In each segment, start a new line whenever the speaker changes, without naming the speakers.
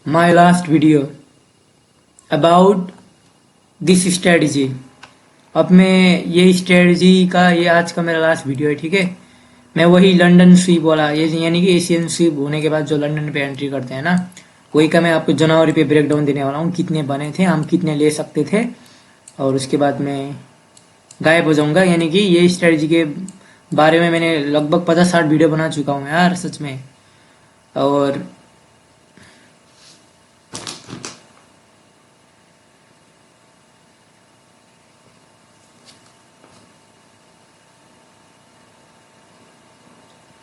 my last video about this strategy। अब मैं ये स्ट्रेटजी का ये आज का मेरा लास्ट वीडियो है, ठीक है। मैं वही लंदन स्वीप वाला ये यानी कि एशियन स्वीप होने के बाद जो लंदन पे एंट्री करते हैं ना, वही का मैं आपको जनवरी पे ब्रेक डाउन देने वाला हूँ। कितने बने थे, हम कितने ले सकते थे, और उसके बाद मैं गायब हो जाऊंगा। यानी कि ये स्ट्रेटजी के बारे में मैंने लगभग 50-60 वीडियो बना चुका हूँ यार, सच में। और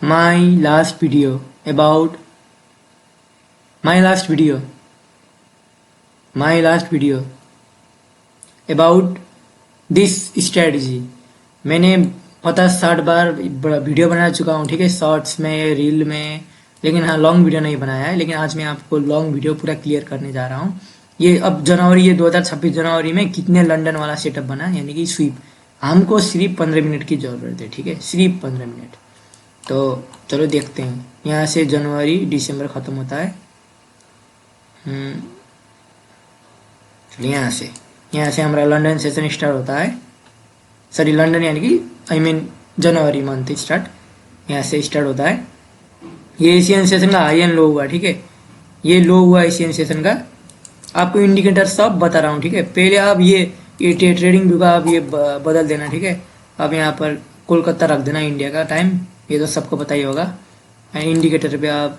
my last video about my last video about this strategy। मैंने 50-60 बार वीडियो बना चुका हूँ, ठीक है, शॉर्ट्स में, रील में, लेकिन हाँ लॉन्ग वीडियो नहीं बनाया है। लेकिन आज मैं आपको लॉन्ग वीडियो पूरा क्लियर करने जा रहा हूँ। ये अब जनवरी, ये 2026 जनवरी में कितने लंदन वाला सेटअप बना, यानी कि स्वीप। हमको सिर्फ 15 मिनट की ज़रूरत है, ठीक है, सिर्फ 15 मिनट। तो चलो देखते हैं। यहाँ से जनवरी दिसंबर ख़त्म होता है। चलिए यहाँ से हमारा लंदन सेशन स्टार्ट होता है। सॉरी, लंदन यानी कि I mean January month start यहाँ से स्टार्ट होता है। ये एशियन सेशन का हाई एंड लो हुआ, ठीक है। ये लो हुआ एशियन सेशन का। आपको इंडिकेटर सब बता रहा हूँ, ठीक है। पहले आप ये ट्रेडिंग व्यू का आप ये बदल देना, ठीक है। अब यहाँ पर कोलकाता रख देना, इंडिया का टाइम, ये तो सबको पता ही होगा। इंडिकेटर पे आप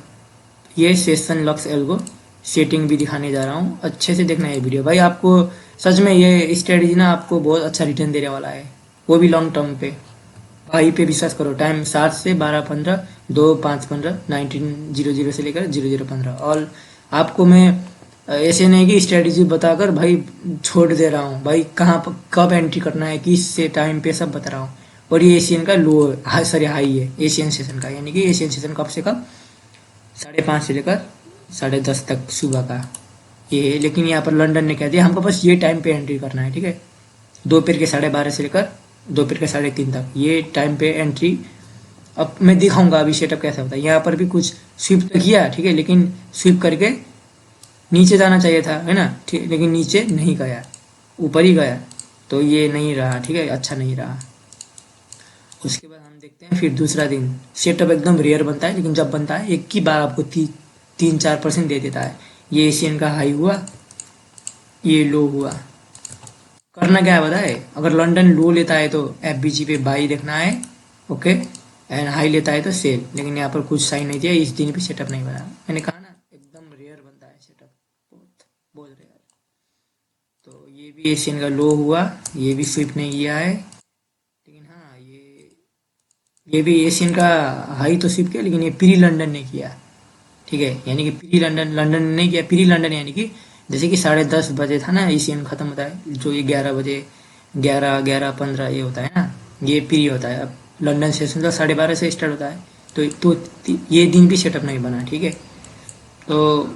ये सेशन लक्स एल्गो सेटिंग भी दिखाने जा रहा हूँ। अच्छे से देखना ये वीडियो भाई, आपको सच में ये स्ट्रेटजी ना आपको बहुत अच्छा रिटर्न देने वाला है, वो भी लॉन्ग टर्म पे। भाई पे विश्वास करो। टाइम 7 से 12:15, 2:05:15, 19:00 से लेकर 00:15। और आपको मैं ऐसे नहीं कि स्ट्रेटजी बताकर भाई छोड़ दे रहा हूँ भाई, कहाँ कब एंट्री करना है, किस से टाइम पे, सब बता रहा हूँ। और ये एशियन का लो सॉरी हाई है एशियन सेशन का, यानी कि एशियन सेशन कब से कब 5:30 से लेकर 10:30 तक सुबह का ये है। लेकिन यहाँ पर लंदन ने कह दिया हमको बस ये टाइम पे एंट्री करना है, ठीक है। दोपहर के 12:30 से लेकर दोपहर के 3:30 तक ये टाइम पे एंट्री। अब मैं दिखाऊंगा अभी सेटअप कैसा होता है। यहाँ पर भी कुछ स्विप तो किया, ठीक है, लेकिन स्विप करके नीचे जाना चाहिए था, है ना, ठीक, लेकिन नीचे नहीं गया, ऊपर ही गया। तो ये नहीं रहा, ठीक है, अच्छा नहीं रहा। उसके बाद हम देखते हैं फिर दूसरा दिन। सेटअप एकदम रेयर बनता है, लेकिन जब बनता है एक ही बार आपको 3-4% दे देता है। ये एशियन का हाई हुआ, ये लो हुआ। करना क्या है बताए, अगर लंदन लो लेता है तो एफबीजी पे बाई देखना है, ओके, एंड हाई लेता है तो सेल। लेकिन यहाँ पर कुछ साइन नहीं दिया, इस दिन भी सेटअप नहीं बना। मैंने कहा ना एकदम रेयर बनता है सेटअप, बहुत रेयर। तो ये भी एशियन का लो हुआ, ये भी स्विप नहीं किया है। लेकिन हाँ ये भी एशियन का हाई तो स्विप किया, लेकिन ये प्री लंदन ने किया, ठीक है। यानी कि प्री लंदन ने नहीं किया। प्री लंदन यानी कि जैसे कि 10:30 बजे था ना एशियन खत्म होता है, जो ये 11 बजे 11:15 ये होता है ना, ये प्री होता है। अब लंदन सेशन तो 12:30 से स्टार्ट होता है। तो ये दिन भी सेटअप नहीं बना, ठीक है। तो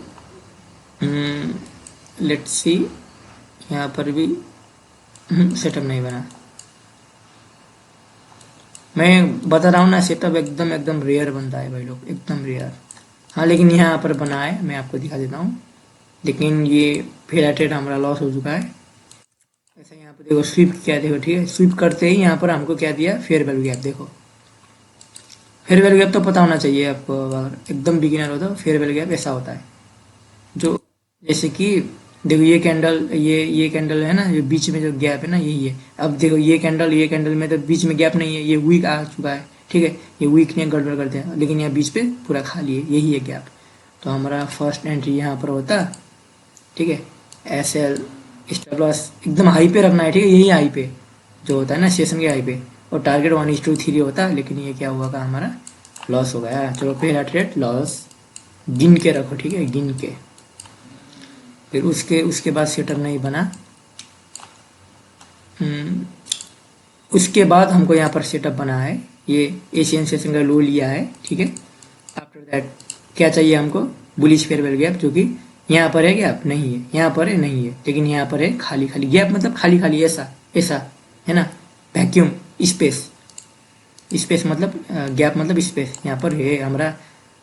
लेट्स सी, यहाँ पर भी सेटअप नहीं बना। मैं बता रहा हूँ ना, सेटअप एकदम एकदम रेयर बनता है भाई लोग, एकदम रेयर। हाँ लेकिन यहाँ पर बना है, मैं आपको दिखा देता हूँ। लेकिन ये फेरा ट्रेड हमारा लॉस हो चुका है। ऐसा यहाँ पर देखो स्वीप क्या, देखो, ठीक है। स्वीप करते ही यहाँ पर हमको क्या दिया, फेयर वैल्यू गैप। देखो फेयर वैल्यू गैप तो पता होना चाहिए आपको, अगर एकदम बिगिनर हो तो फेयर वैल्यू गैप ऐसा होता है। जो जैसे कि देखो ये कैंडल, ये कैंडल है ना, जो बीच में जो गैप है ना, यही है। अब देखो ये कैंडल में तो बीच में गैप नहीं है, ये वीक आ चुका है, ठीक है। ये वीक ने गड़बड़ करते हैं, लेकिन यहाँ बीच पे पूरा खाली है, यही है गैप। तो हमारा फर्स्ट एंट्री यहाँ पर होता, ठीक है। एसएल स्टॉप लॉस एकदम हाई पे रखना है, ठीक है, यही हाई पे जो होता है ना सेशन के हाई पे। और टारगेट 1:3 होता है, लेकिन ये क्या हुआ का हमारा लॉस हो गया। चलो पहला ट्रेड लॉस गिन के रखो, ठीक है, गिन के। फिर उसके बाद सेटअप नहीं बना। उसके बाद हमको यहाँ पर सेटअप बना है, ये एशियन सेशन का लो लिया है, ठीक है। आफ्टर दैट क्या चाहिए हमको, बुलिश फेयर वैल्यू गैप, जो कि यहाँ पर है गैप नहीं है, यहाँ पर है नहीं है, लेकिन यहाँ पर है खाली खाली गैप, मतलब खाली खाली ऐसा ऐसा है ना, वैक्यूम स्पेस मतलब गैप मतलब स्पेस। यहाँ पर है हमारा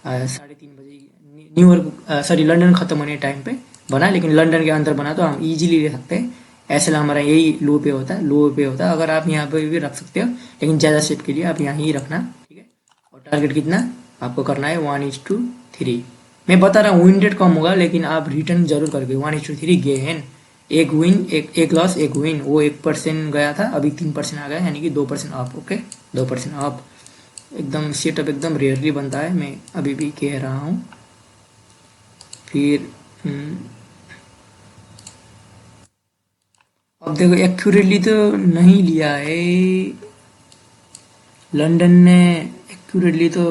3:30 बजे न्यूयॉर्क सॉरी लंदन ख़त्म होने टाइम पे बना, लेकिन लंदन के अंदर बना तो हम इजीली ले सकते हैं। ऐसे हमारा यही लो पे होता है, लो पे होता है। अगर आप यहाँ पे भी रख सकते हो, लेकिन ज़्यादा शेप के लिए आप यहाँ ही रखना, ठीक है। और टारगेट कितना आपको करना है 1:3। मैं बता रहा हूँ विन रेट कम होगा, लेकिन आप रिटर्न जरूर करके 1:3 गेन। एक विन एक लॉस एक विन। वो 1% गया था, अभी 3% आ गया, यानी कि 2% अप। Okay, 2% up. एकदम सेटअप एकदम रेयरली बनता है, मैं अभी भी कह रहा हूँ। फिर अब देखो एक्यूरेटली तो नहीं लिया है लंदन ने, एक्यूरेटली तो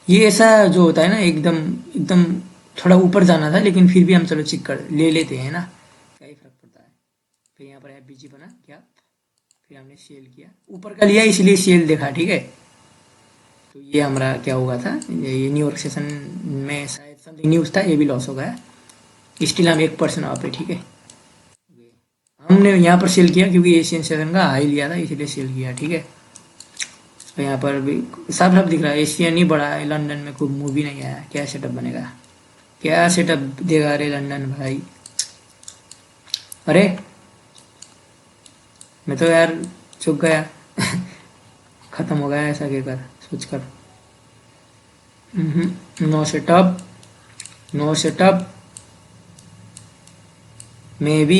ये ऐसा जो होता है ना, एकदम एकदम थोड़ा ऊपर जाना था, लेकिन फिर भी हम चलो चिक कर ले लेते हैं ना, क्या ही फर्क पड़ता है। फिर यहाँ पर एफबीजी बना क्या, फिर हमने सेल किया, ऊपर का लिया इसलिए सेल देखा, ठीक है। तो ये हमारा क्या हुआ था, ये न्यूयॉर्क सेशन में शायद समथिंग न्यूज़ था, ये भी लॉस हो गया। स्टिल हम 1% ऑफ है, ठीक है। हमने यहाँ पर सेल किया क्योंकि एशियन सेशन का हाई लिया था, इसलिए सेल किया, ठीक है। तो यहाँ पर भी साफ साफ दिख रहा है एशियन ही बड़ा है, लंदन में कोई मूवी नहीं आया। क्या सेटअप बनेगा, क्या सेटअप देगा रे लंदन भाई। अरे मैं तो यार चुप गया खत्म हो गया ऐसा कहकर सोचकर। No setup, no setup. May be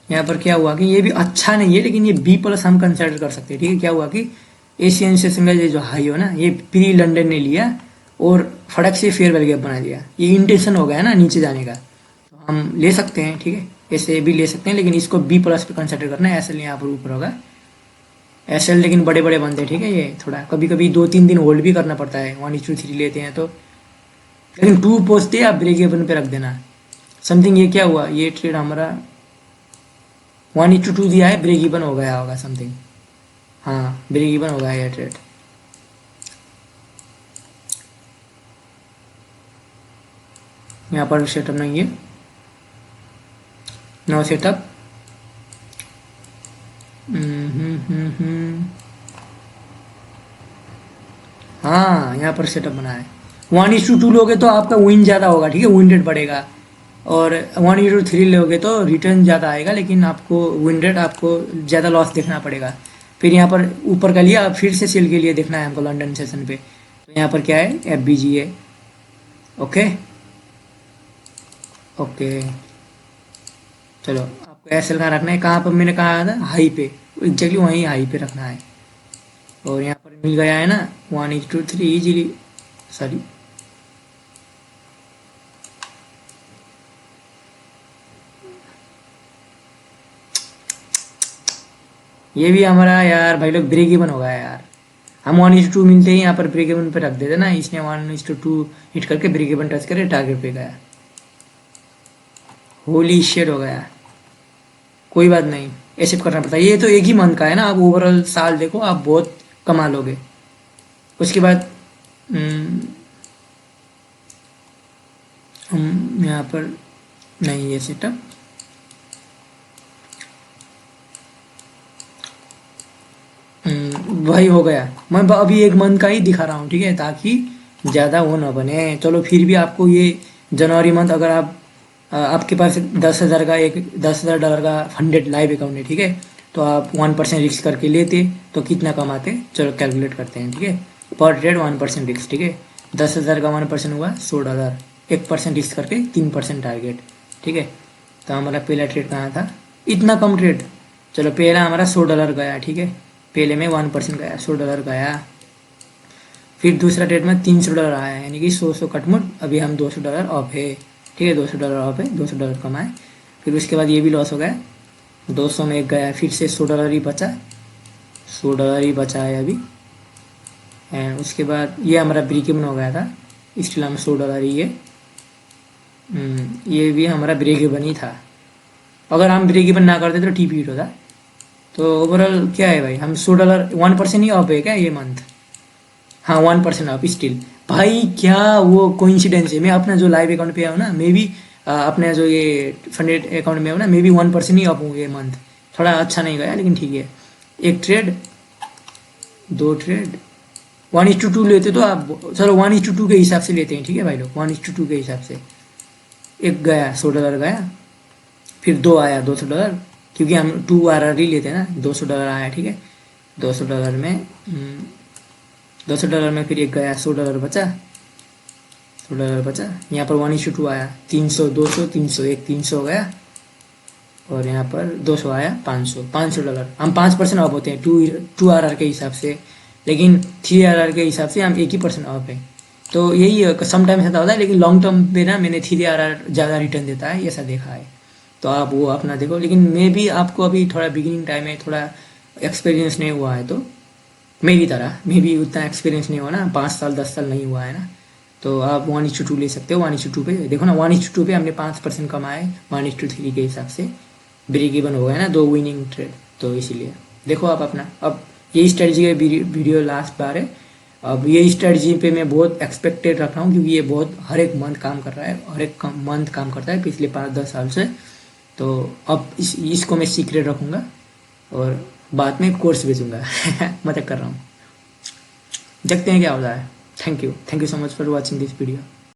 यहाँ पर क्या हुआ कि ये भी अच्छा नहीं है, लेकिन ये बी प्लस हम कंसिडर कर सकते हैं, ठीक है। क्या हुआ कि एशियन सेशन का ये जो हाई हो ना, ये प्री लंदन ने लिया और फटक से फेयर वैल्यू गैप बना दिया। ये इंटेंशन हो गया ना नीचे जाने का, तो हम ले सकते हैं, ठीक है। ऐसे भी ले सकते हैं, लेकिन इसको बी प्लस पे कंसिडर करना है। एसएल यहाँ पर ऊपर होगा, एसएल लेकिन बड़े बड़े बनते हैं, ठीक है। ये थोड़ा कभी कभी 2-3 दिन होल्ड भी करना पड़ता है, 1:3 लेते हैं तो। लेकिन 2 पहुँचते आप ब्रेक इवन पे रख देना समथिंग। ये क्या हुआ, ये ट्रेड हमारा 1:2 दिया है, ब्रेक इवन हो गया होगा समथिंग। हाँ ब्रेक इवन हो गया ये ट्रेड। यहाँ पर सेटअप नहीं है, नो सेटअप। हाँ यहाँ पर सेटअप बना है। 1:2 लोगे तो आपका विन ज़्यादा होगा, ठीक है, विन रेट बढ़ेगा। और 1:3 लोगे तो रिटर्न ज़्यादा आएगा, लेकिन आपको विन रेट आपको ज़्यादा लॉस देखना पड़ेगा। फिर यहाँ पर ऊपर का लिया, फिर से सेल के लिए देखना है हमको लंदन सेशन पे। तो यहाँ पर क्या है, एफबीजी है। ओके ओके, चलो आपको एसएल कहाँ रखना है, कहाँ पर मैंने कहा था हाई पे, एग्जैक्टली वहीं हाई पे रखना है। और यहाँ पर मिल गया है ना 1:3 इजीली, सॉरी ये भी हमारा यार भाई लोग ब्रेक इवन हो गया यार। हम 1:2 मिलते ही यहाँ पर ब्रेक इवन पे रख देते ना, इसने 1:2 हिट करके ब्रेक इवन टच करे, टारगेट पे गया। होली शेड हो गया। कोई बात नहीं, एक्सेप्ट करना पड़ता है। ये तो एक ही मंथ का है ना, आप ओवरऑल साल देखो, आप बहुत कमा लोगे। उसके बाद हम यहाँ पर नहीं ये सेटअप, वही हो गया। मैं अभी एक मंथ का ही दिखा रहा हूँ, ठीक है, ताकि ज़्यादा वो ना बने। चलो फिर भी आपको ये जनवरी मंथ, अगर आप आपके पास 10,000 का एक $10,000 का फंडेड लाइव अकाउंट है, ठीक है, तो आप 1% रिस्क करके लेते तो कितना कमाते, चलो कैलकुलेट करते हैं, ठीक है। पर ट्रेड 1% रिस्क, ठीक है। 10,000 का 1% हुआ $100, 1% रिस्क करके 3% टारगेट, ठीक है। तो हमारा पहला ट्रेड कहाँ था, इतना कम ट्रेड। चलो पहला हमारा $100 गया, ठीक है, पहले में 1% गया, $100 गया। फिर दूसरा ट्रेड में $300 आया, यानी कि 100 कटमुट। अभी हम $200 ऑफ है, ठीक है, $200 ऑफ है, $200 कमाए। फिर उसके बाद ये भी लॉस हो गया, 200 में एक गया, फिर से $100 ही बचा, $100 ही बचा है अभी। एंड उसके बाद ये हमारा ब्रेक इवन हो गया था, इसलिए हम $100 ही है। ये भी हमारा ब्रेक इवन ही था। अगर हम ब्रेक इवन ना करते तो टीपी हिट होता। तो ओवरऑल क्या है भाई, हम $100 1% ही ऑफ है क्या ये मंथ। हाँ 1% ऑफ स्टिल भाई, क्या वो कोइंसिडेंस है। मैं अपना जो लाइव अकाउंट पे हूँ ना, मे भी अपने जो ये फंडेड अकाउंट में हूँ ना, मे भी 1% ही ऑफ हूँ ये मंथ। थोड़ा अच्छा नहीं गया, लेकिन ठीक है। एक ट्रेड, 2 ट्रेड, 1:2 लेते तो आप, चलो 1:2 के हिसाब से लेते हैं, ठीक है भाई लोग, 1:2 के हिसाब से। एक गया $100 गया, फिर दो आया $200, क्योंकि हम 2 RR ही लेते हैं ना, $200 आया, ठीक है। $200 में $200 में फिर एक गया, $100 बचा, $100 बचा। यहाँ पर 1:2 आया, 300 200 300, एक 300 गया, और यहाँ पर 200 आया, $500। हम 5% ऑफ होते हैं 2 RR के हिसाब से, लेकिन 3 RR के हिसाब से हम 1% ऑफ है। तो यही समटाइम्स ऐसा होता है, लेकिन लॉन्ग टर्म पे ना मैंने 3 RR ज़्यादा रिटर्न देता है, ऐसा देखा है। तो आप वो अपना देखो, लेकिन मे भी आपको अभी थोड़ा बिगिनिंग टाइम में थोड़ा एक्सपीरियंस नहीं हुआ है, तो मेरी तरह मे भी उतना एक्सपीरियंस नहीं हुआ ना, 5 साल 10 साल नहीं हुआ है ना, तो आप 1:2 ले सकते हो। 1:2 पे देखो ना, 1:2 पे हमने 5% कमाए, 1:3 के हिसाब से ब्रेक इवन हो गया ना, 2 विनिंग ट्रेड। तो इसीलिए देखो आप अपना, अब यही स्ट्रेटजी का वीडियो लास्ट बार है। अब ये स्ट्रेटजी पे मैं बहुत एक्सपेक्टेड रख रहा हूँ, क्योंकि ये बहुत हर एक मंथ काम कर रहा है, हर एक मंथ काम करता है पिछले 5-10 साल से। तो अब इसको मैं सीक्रेट रखूँगा, और बाद में कोर्स भेजूँगा। मजाक कर रहा हूँ, देखते हैं क्या होता है। Thank you so much for watching this video.